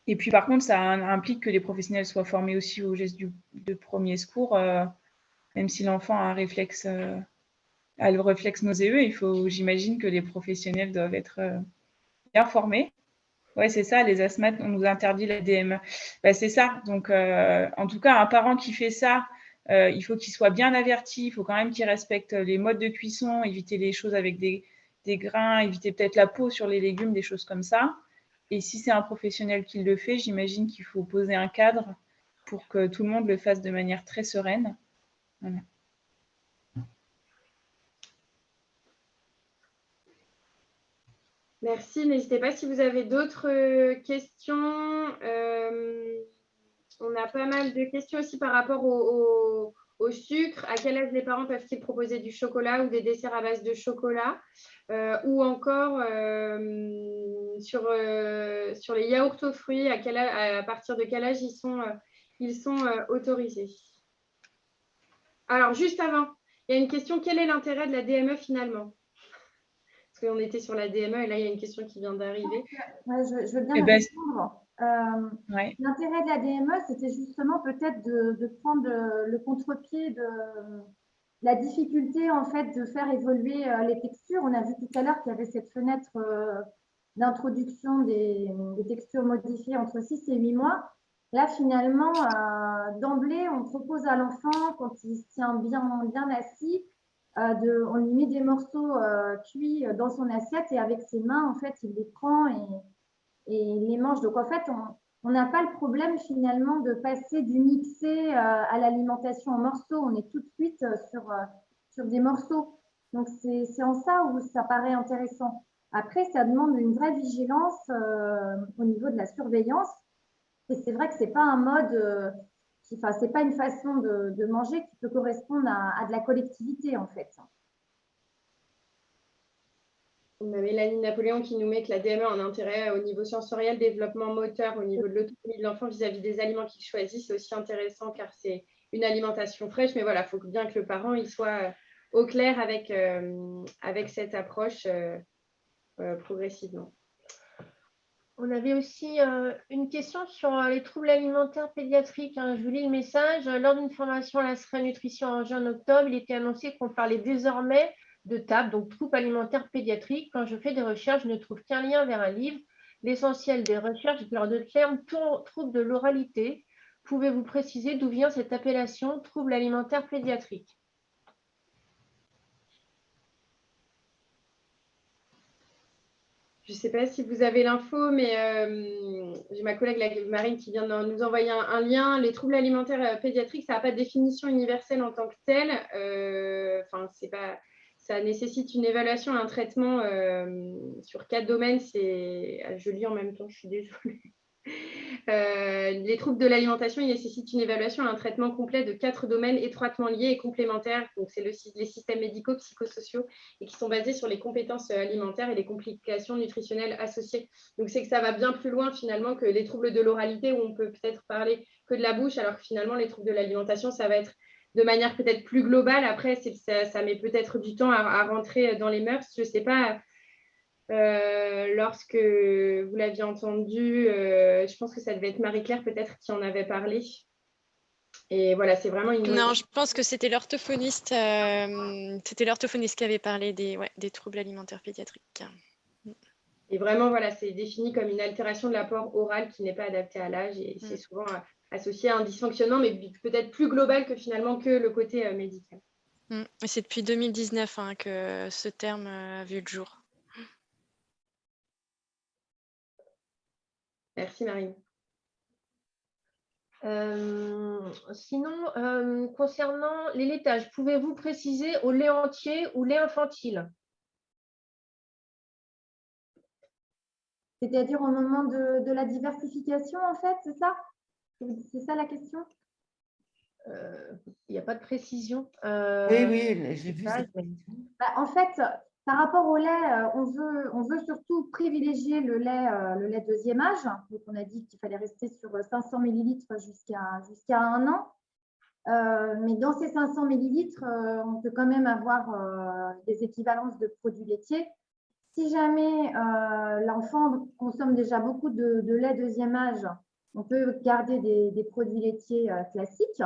Et puis, par contre, ça implique que les professionnels soient formés aussi aux gestes de premier secours, même si l'enfant a le réflexe nauséeux. J'imagine que les professionnels doivent être bien formés. Oui, c'est ça, les asthmates, on nous interdit la DME. C'est ça. Donc, en tout cas, un parent qui fait ça, il faut qu'il soit bien averti, il faut quand même qu'il respecte les modes de cuisson, éviter les choses avec des grains, éviter peut-être la peau sur les légumes, des choses comme ça. Et si c'est un professionnel qui le fait, j'imagine qu'il faut poser un cadre pour que tout le monde le fasse de manière très sereine. Voilà. Merci. N'hésitez pas si vous avez d'autres questions. On a pas mal de questions aussi par rapport au sucre. À quel âge les parents peuvent-ils proposer du chocolat ou des desserts à base de chocolat, ou encore sur les yaourts aux fruits, à partir de quel âge ils sont autorisés? Alors, juste avant, il y a une question. Quel est l'intérêt de la DME finalement? Parce qu'on était sur la DME et là, il y a une question qui vient d'arriver. Je veux bien répondre. L'intérêt de la DME, c'était justement peut-être de prendre le contre-pied de la difficulté en fait de faire évoluer les textures. On a vu tout à l'heure qu'il y avait cette fenêtre d'introduction des textures modifiées entre 6 et 8 mois. Là, finalement, d'emblée, on propose à l'enfant, quand il se tient bien assis, on lui met des morceaux cuits dans son assiette et avec ses mains, en fait, il les prend et les mange. Donc, en fait, on n'a pas le problème finalement de passer du mixé à l'alimentation en morceaux. On est tout de suite sur des morceaux. Donc, c'est en ça où ça paraît intéressant. Après, ça demande une vraie vigilance au niveau de la surveillance. Et c'est vrai que ce n'est pas un mode, c'est pas une façon de manger qui peut correspondre à de la collectivité, en fait. On a Mélanie Napoléon qui nous met que la DME a un intérêt au niveau sensoriel, développement moteur, au niveau de l'autonomie de l'enfant vis-à-vis des aliments qu'il choisit. C'est aussi intéressant car c'est une alimentation fraîche. Mais voilà, il faut bien que le parent il soit au clair avec cette approche progressivement. On avait aussi une question sur les troubles alimentaires pédiatriques. Je vous lis le message. Lors d'une formation à la SRA Nutrition en juin octobre, il était annoncé qu'on parlait désormais de TAP, donc troubles alimentaires pédiatriques. Quand je fais des recherches, je ne trouve qu'un lien vers un livre. L'essentiel des recherches parle de terme troubles de l'oralité. Pouvez-vous préciser d'où vient cette appellation troubles alimentaires pédiatriques? Je ne sais pas si vous avez l'info, mais j'ai ma collègue Marine qui vient de nous envoyer un lien. Les troubles alimentaires pédiatriques, ça n'a pas de définition universelle en tant que telle. Ça nécessite une évaluation, un traitement sur 4 domaines. Je lis en même temps, je suis désolée. Les troubles de l'alimentation, ils nécessitent une évaluation et un traitement complet de 4 domaines étroitement liés et complémentaires. Donc, c'est les systèmes médicaux, psychosociaux et qui sont basés sur les compétences alimentaires et les complications nutritionnelles associées. Donc, c'est que ça va bien plus loin finalement que les troubles de l'oralité où on peut peut-être parler que de la bouche, alors que finalement, les troubles de l'alimentation, ça va être de manière peut-être plus globale. Après, ça met peut-être du temps à rentrer dans les mœurs. Je ne sais pas. Lorsque vous l'aviez entendu, je pense que ça devait être Marie-Claire peut-être qui en avait parlé. Et voilà, c'est vraiment une... Non, je pense que c'était l'orthophoniste qui avait parlé des troubles alimentaires pédiatriques. Et vraiment, voilà, c'est défini comme une altération de l'apport oral qui n'est pas adapté à l'âge et c'est souvent associé à un dysfonctionnement, mais peut-être plus global que finalement que le côté médical. Et c'est depuis 2019 que ce terme a vu le jour. Merci Marine. Sinon, concernant les laitages, pouvez-vous préciser au lait entier ou lait infantile? C'est-à-dire au moment de la diversification, en fait, c'est ça? C'est ça la question? Il n'y a pas de précision. Oui, j'ai vu cette question. En fait, par rapport au lait, on veut surtout privilégier le lait deuxième âge. Donc, on a dit qu'il fallait rester sur 500 millilitres jusqu'à 1 an. Mais dans ces 500 millilitres, on peut quand même avoir des équivalences de produits laitiers. Si jamais l'enfant consomme déjà beaucoup de lait deuxième âge, on peut garder des produits laitiers classiques.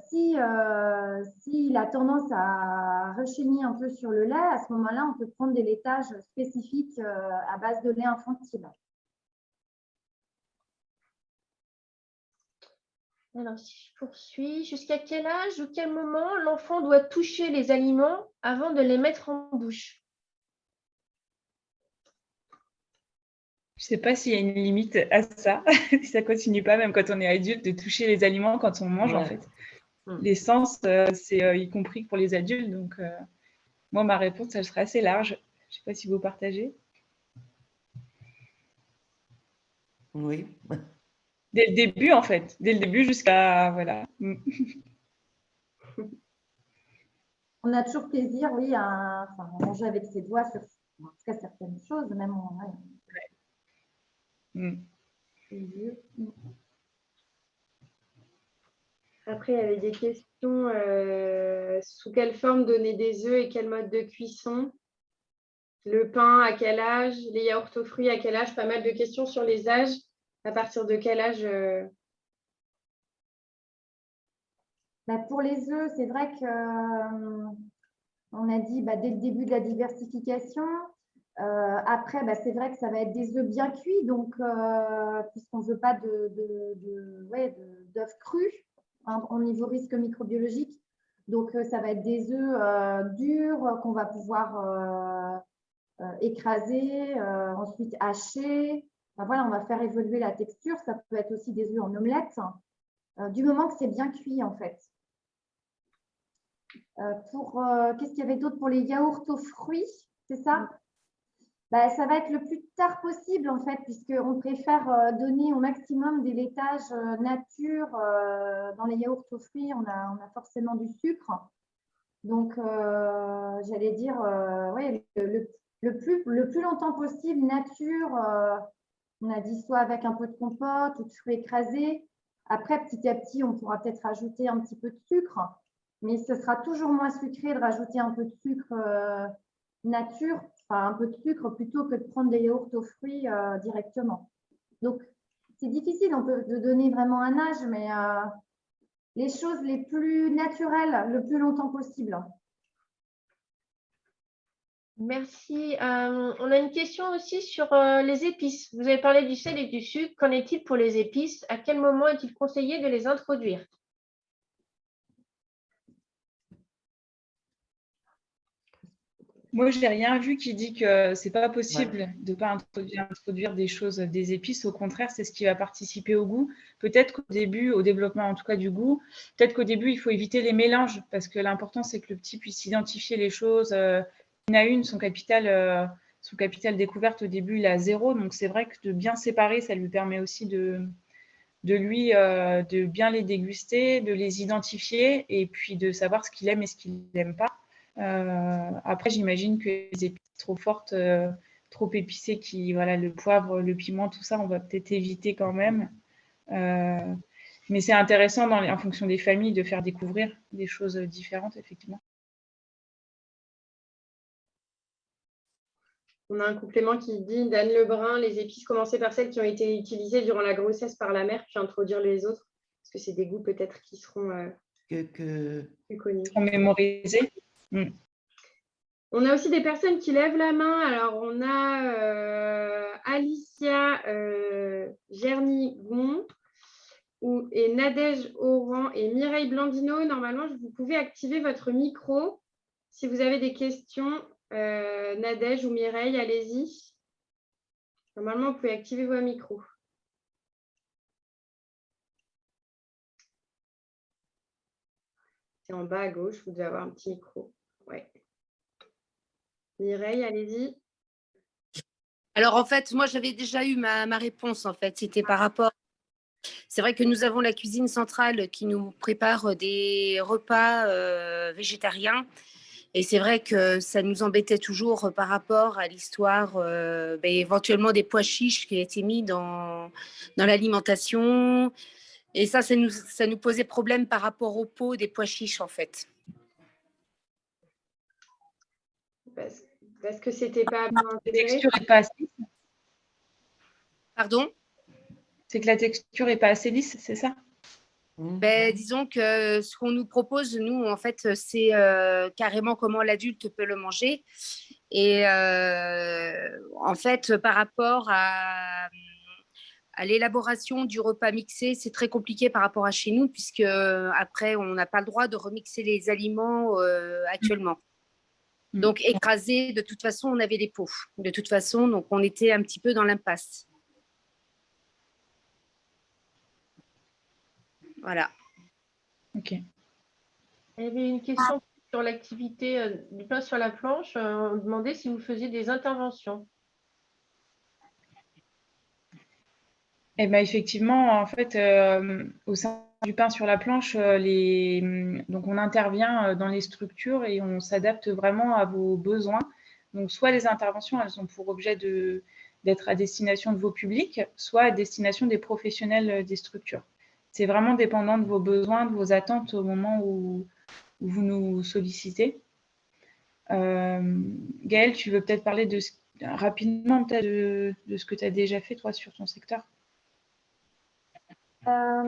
S'il a tendance à rechigner un peu sur le lait, à ce moment-là, on peut prendre des laitages spécifiques à base de lait infantile. Alors, si je poursuis, jusqu'à quel âge ou quel moment l'enfant doit toucher les aliments avant de les mettre en bouche? Je ne sais pas s'il y a une limite à ça, si ça ne continue pas, même quand on est adulte, de toucher les aliments quand on mange, en fait. Les sens, c'est y compris pour les adultes. Donc, moi, ma réponse, elle sera assez large. Je ne sais pas si vous partagez. Oui. Dès le début, en fait. Dès le début jusqu'à... Voilà. On a toujours plaisir, oui, à manger avec ses doigts sur en tout cas certaines choses, même Après, il y avait des questions. Sous quelle forme donner des œufs et quel mode de cuisson? Le pain, à quel âge? Les yaourts aux fruits, à quel âge? Pas mal de questions sur les âges. À partir de quel âge Pour les œufs, c'est vrai qu'on a dit dès le début de la diversification. Après, c'est vrai que ça va être des œufs bien cuits, donc puisqu'on ne veut pas d'œufs crus au niveau risque microbiologique. Donc, ça va être des œufs durs qu'on va pouvoir écraser, ensuite hacher. Voilà, on va faire évoluer la texture. Ça peut être aussi des œufs en omelette, du moment que c'est bien cuit, en fait. Qu'est-ce qu'il y avait d'autre pour les yaourts aux fruits, c'est ça? Bah, ça va être le plus tard possible, en fait, puisqu'on préfère donner au maximum des laitages nature. Dans les yaourts aux fruits, on a forcément du sucre. Donc, j'allais dire, ouais, le plus longtemps possible, nature. On a dit soit avec un peu de compote ou de fruits écrasés. Après, petit à petit, on pourra peut-être rajouter un petit peu de sucre, mais ce sera toujours moins sucré de rajouter un peu de sucre nature, enfin un peu de sucre plutôt que de prendre des yaourts aux fruits directement. Donc, c'est difficile de donner vraiment un âge, mais les choses les plus naturelles le plus longtemps possible. Merci. On a une question aussi sur les épices. Vous avez parlé du sel et du sucre. Qu'en est-il pour les épices? À quel moment est-il conseillé de les introduire? Moi, je n'ai rien vu qui dit que c'est pas possible de ne pas introduire des choses, des épices. Au contraire, c'est ce qui va participer au goût. Peut-être qu'au début, au développement en tout cas du goût, peut-être qu'au début, il faut éviter les mélanges parce que l'important, c'est que le petit puisse identifier les choses une à une. Son capital découverte au début, il a 0. Donc, c'est vrai que de bien séparer, ça lui permet aussi de bien les déguster, de les identifier et puis de savoir ce qu'il aime et ce qu'il n'aime pas. Après, j'imagine que les épices trop fortes, trop épicées, le poivre, le piment, tout ça, on va peut-être éviter quand même. Mais c'est intéressant en fonction des familles de faire découvrir des choses différentes, effectivement. On a un complément qui dit d'Anne Lebrun, les épices commencer par celles qui ont été utilisées durant la grossesse par la mère, puis introduire les autres, parce que c'est des goûts peut-être qui seront plus connus. Mémorisés. On a aussi des personnes qui lèvent la main. Alors, on a Alicia Gernigon et Nadège Oran et Mireille Blandino. Normalement, vous pouvez activer votre micro si vous avez des questions. Nadège ou Mireille, allez-y. Normalement, vous pouvez activer vos micros. C'est en bas à gauche, vous devez avoir un petit micro. Ouais. Mireille, allez-y. Alors, en fait, moi, j'avais déjà eu ma réponse, en fait. C'était par rapport... C'est vrai que nous avons la cuisine centrale qui nous prépare des repas végétariens. Et c'est vrai que ça nous embêtait toujours par rapport à l'histoire éventuellement des pois chiches qui étaient mis dans l'alimentation. Et ça nous posait problème par rapport aux peaux des pois chiches, en fait. Parce que c'était pas bien La texture n'est pas assez lisse. Pardon? C'est que la texture n'est pas assez lisse, c'est ça? Disons que ce qu'on nous propose, nous, en fait, c'est carrément comment l'adulte peut le manger. Et en fait, par rapport à l'élaboration du repas mixé, c'est très compliqué par rapport à chez nous, puisque après, on n'a pas le droit de remixer les aliments actuellement. Donc, écrasé, de toute façon, on avait des pots. De toute façon, donc on était un petit peu dans l'impasse. Voilà. Ok. Il y avait une question sur l'activité du pain sur la planche. On demandait si vous faisiez des interventions. Eh ben, effectivement, en fait, au sein du pain sur la planche, donc on intervient dans les structures et on s'adapte vraiment à vos besoins. Donc, soit les interventions, elles ont pour objet d'être à destination de vos publics, soit à destination des professionnels des structures. C'est vraiment dépendant de vos besoins, de vos attentes au moment où vous nous sollicitez. Gaëlle, tu veux peut-être parler rapidement de ce que tu as déjà fait, toi, sur ton secteur? Par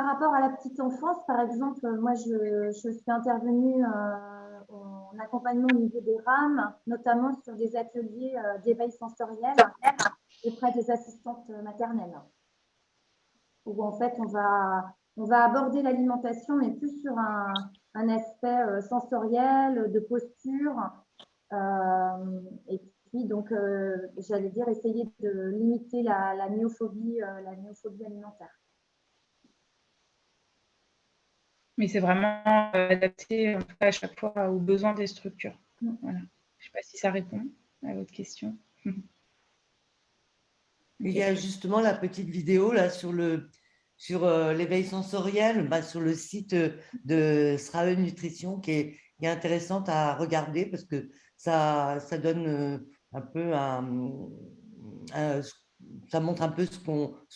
rapport à la petite enfance, par exemple, moi, je suis intervenue en accompagnement au niveau des rames, notamment sur des ateliers d'éveil sensoriel auprès des assistantes maternelles, où en fait, on va aborder l'alimentation, mais plus sur un aspect sensoriel, de posture, et puis donc, j'allais dire, essayer de limiter la néophobie alimentaire. Mais c'est vraiment adapté en tout cas, à chaque fois aux besoins des structures. Voilà. Je ne sais pas si ça répond à votre question. Il y a justement la petite vidéo là sur l'éveil sensoriel, sur le site de SRAE Nutrition qui est intéressante à regarder parce que ça donne un peu ça montre un peu ce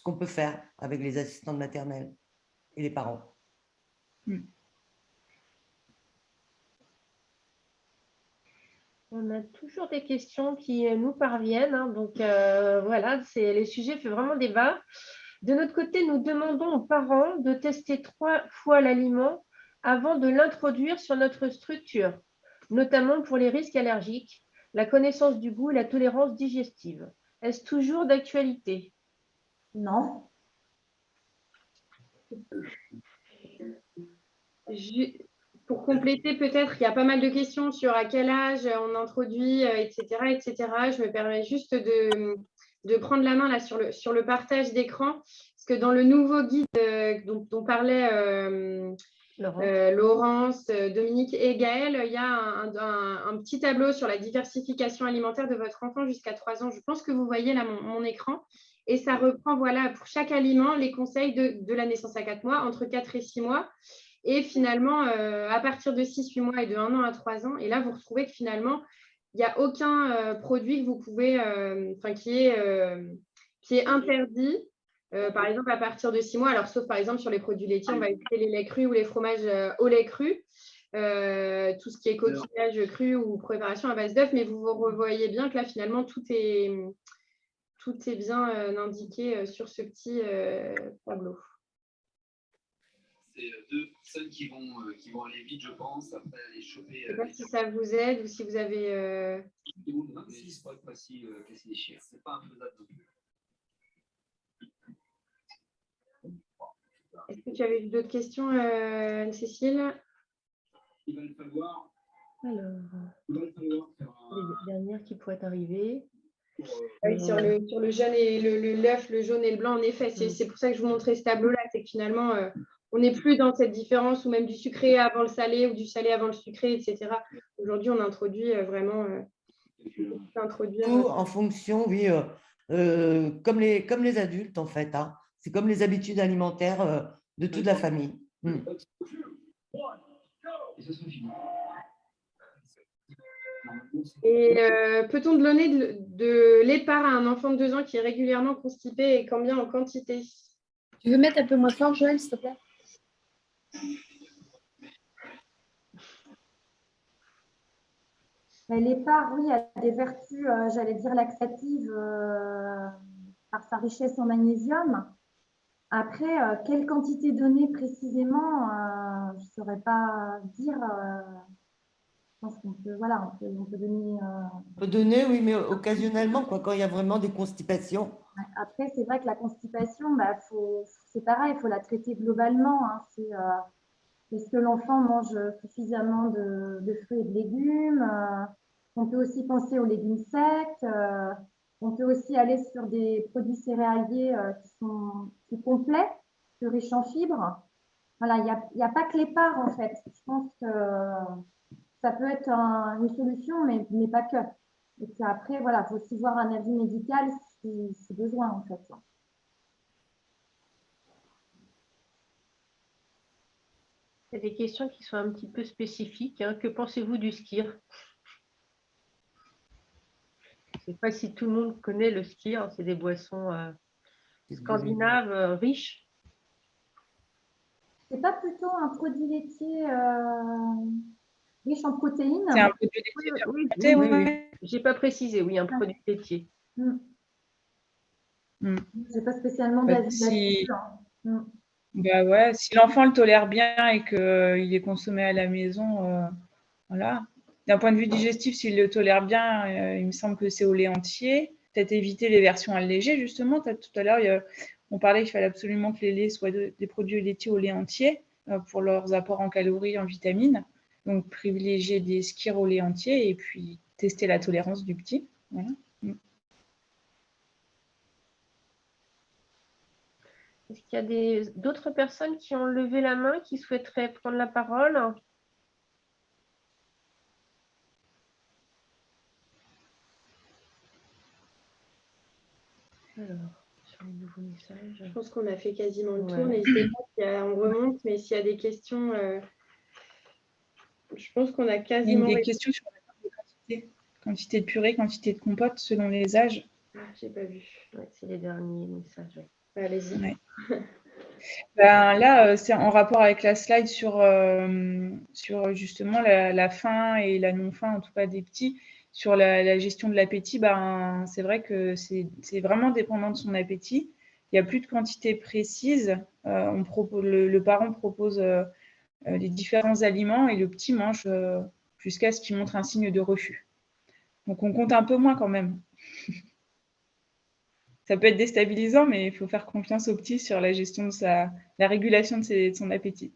qu'on peut faire avec les assistantes maternelles et les parents. On a toujours des questions qui nous parviennent. Donc, voilà, les sujets font vraiment débat. De notre côté, nous demandons aux parents de tester 3 fois l'aliment avant de l'introduire sur notre structure, notamment pour les risques allergiques, la connaissance du goût et la tolérance digestive. Est-ce toujours d'actualité? Non. Pour compléter, peut-être, il y a pas mal de questions sur à quel âge on introduit, etc., etc. Je me permets juste de prendre la main là, sur le partage d'écran, parce que dans le nouveau guide dont parlait Laurence, Dominique et Gaëlle, il y a un petit tableau sur la diversification alimentaire de votre enfant jusqu'à 3 ans. Je pense que vous voyez là mon écran. Et ça reprend, voilà, pour chaque aliment, les conseils de la naissance à 4 mois, entre 4 et 6 mois. Et finalement, à partir de 6-8 mois et de 1 an à 3 ans, et là, vous retrouvez que finalement, il n'y a aucun produit que vous pouvez, qui est interdit. Par exemple, à partir de 6 mois, alors sauf par exemple sur les produits laitiers, on va éviter les laits crus ou les fromages au lait cru, tout ce qui est coquillage cru ou préparation à base d'œufs, mais vous revoyez bien que là, finalement, tout est bien indiqué sur ce petit tableau. C'est 2 personnes qui vont aller vite, je pense, après aller choper. Je ne sais pas si ça vous aide ou si vous avez. 26 pour être précis, casser les chiens. C'est pas infaisable non plus. Est-ce que tu avais vu d'autres questions, Anne-Cécile? Il va le falloir. Alors, faire les dernières qui pourraient arriver. Oui, sur le jaune et l'œuf, le jaune et le blanc, en effet. C'est pour ça que je vous montrais ce tableau-là. C'est que finalement, on n'est plus dans cette différence ou même du sucré avant le salé ou du salé avant le sucré, etc. Aujourd'hui, on introduit vraiment. Tout en fonction, oui, comme les adultes, en fait. Hein. C'est comme les habitudes alimentaires de toute la famille. Et peut-on donner de l'épargne à un enfant de 2 ans qui est régulièrement constipé et combien en quantité? Tu veux mettre un peu moins fort, Joël, s'il te plaît? L'épargne, oui, a des vertus, j'allais dire, laxatives par sa richesse en magnésium. Après, quelle quantité donner précisément, je ne saurais pas dire. Je pense qu'on peut, voilà, on peut donner. On peut donner, oui, mais occasionnellement, quoi, quand il y a vraiment des constipations. Après, c'est vrai que la constipation, c'est pareil, il faut la traiter globalement. Hein. Est-ce que l'enfant mange suffisamment de fruits et de légumes? On peut aussi penser aux légumes secs. On peut aussi aller sur des produits céréaliers qui sont plus complets, plus riches en fibres. Voilà, il n'y a pas que l'épargne en fait. Je pense que ça peut être une solution, mais pas que. Et puis après, voilà, il faut aussi voir un avis médical si besoin en fait. Il y a des questions qui sont un petit peu spécifiques. Hein. Que pensez-vous du skyr? Je ne sais pas si tout le monde connaît le skyr. C'est des boissons scandinaves riches. C'est pas plutôt un produit laitier riche en protéines? C'est un produit laitier. Oui. Je n'ai pas précisé, oui, un produit laitier. Je n'ai pas spécialement d'avis là-dessus. Bah ouais, si l'enfant le tolère bien et qu'il est consommé à la maison, voilà. D'un point de vue digestif, s'il le tolère bien, il me semble que c'est au lait entier. Peut-être éviter les versions allégées, justement. Tout à l'heure, on parlait qu'il fallait absolument que les laits soient des produits laitiers au lait entier pour leurs apports en calories, en vitamines. Donc, privilégier des skyrs au lait entier et puis tester la tolérance du petit. Voilà. Est-ce qu'il y a d'autres personnes qui ont levé la main, qui souhaiteraient prendre la parole? Alors, sur les nouveaux messages. Je pense qu'on a fait quasiment le tour. Ouais. N'hésitez pas, on remonte, mais s'il y a des questions, je pense qu'on a Il y a quasiment... des questions sur la quantité. Quantité de purée, quantité de compote, selon les âges. J'ai pas vu. Ouais, c'est les derniers messages. Ouais. Allez-y. Ouais. Ben, là, c'est en rapport avec la slide sur justement la faim et la non-faim, en tout cas des petits. Sur la gestion de l'appétit, ben, c'est vrai que c'est vraiment dépendant de son appétit. Il n'y a plus de quantité précise. Le parent propose les différents aliments et le petit mange jusqu'à ce qu'il montre un signe de refus. Donc, on compte un peu moins quand même. Ça peut être déstabilisant, mais il faut faire confiance au petit sur la gestion de la régulation de son appétit.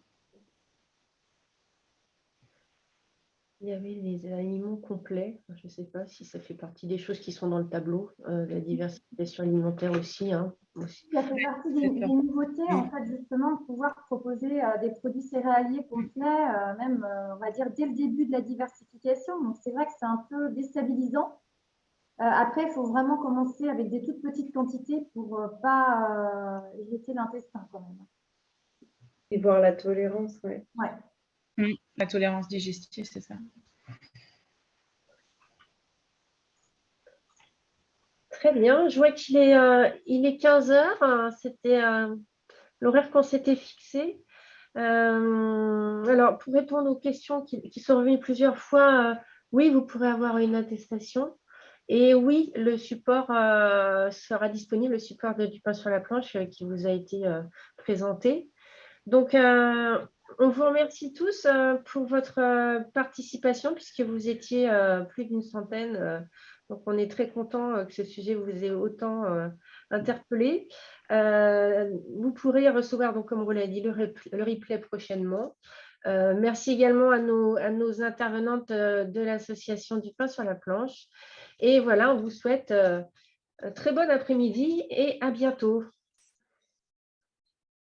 Il y avait les aliments complets. Je ne sais pas si ça fait partie des choses qui sont dans le tableau. La diversification alimentaire aussi. Ça fait partie des nouveautés, en fait, justement, de pouvoir proposer des produits céréaliers complets, même, on va dire, dès le début de la diversification. Donc, c'est vrai que c'est un peu déstabilisant. Après, il faut vraiment commencer avec des toutes petites quantités pour ne pas jeter l'intestin quand même. Et voir la tolérance, ouais. La tolérance digestive, c'est ça. Très bien. Je vois qu'il est, il est 15 heures. C'était l'horaire qu'on s'était fixé. Alors, pour répondre aux questions qui sont revenues plusieurs fois, oui, vous pourrez avoir une attestation. Et oui, le support sera disponible, le support du pain sur la planche qui vous a été présenté. Donc, on vous remercie tous pour votre participation puisque vous étiez plus d'une centaine. Donc, on est très content que ce sujet vous ait autant interpellé. Vous pourrez recevoir, donc, comme vous l'avez dit, le replay prochainement. Merci également à nos intervenantes de l'association du pain sur la planche. Et voilà, on vous souhaite un très bon après-midi et à bientôt.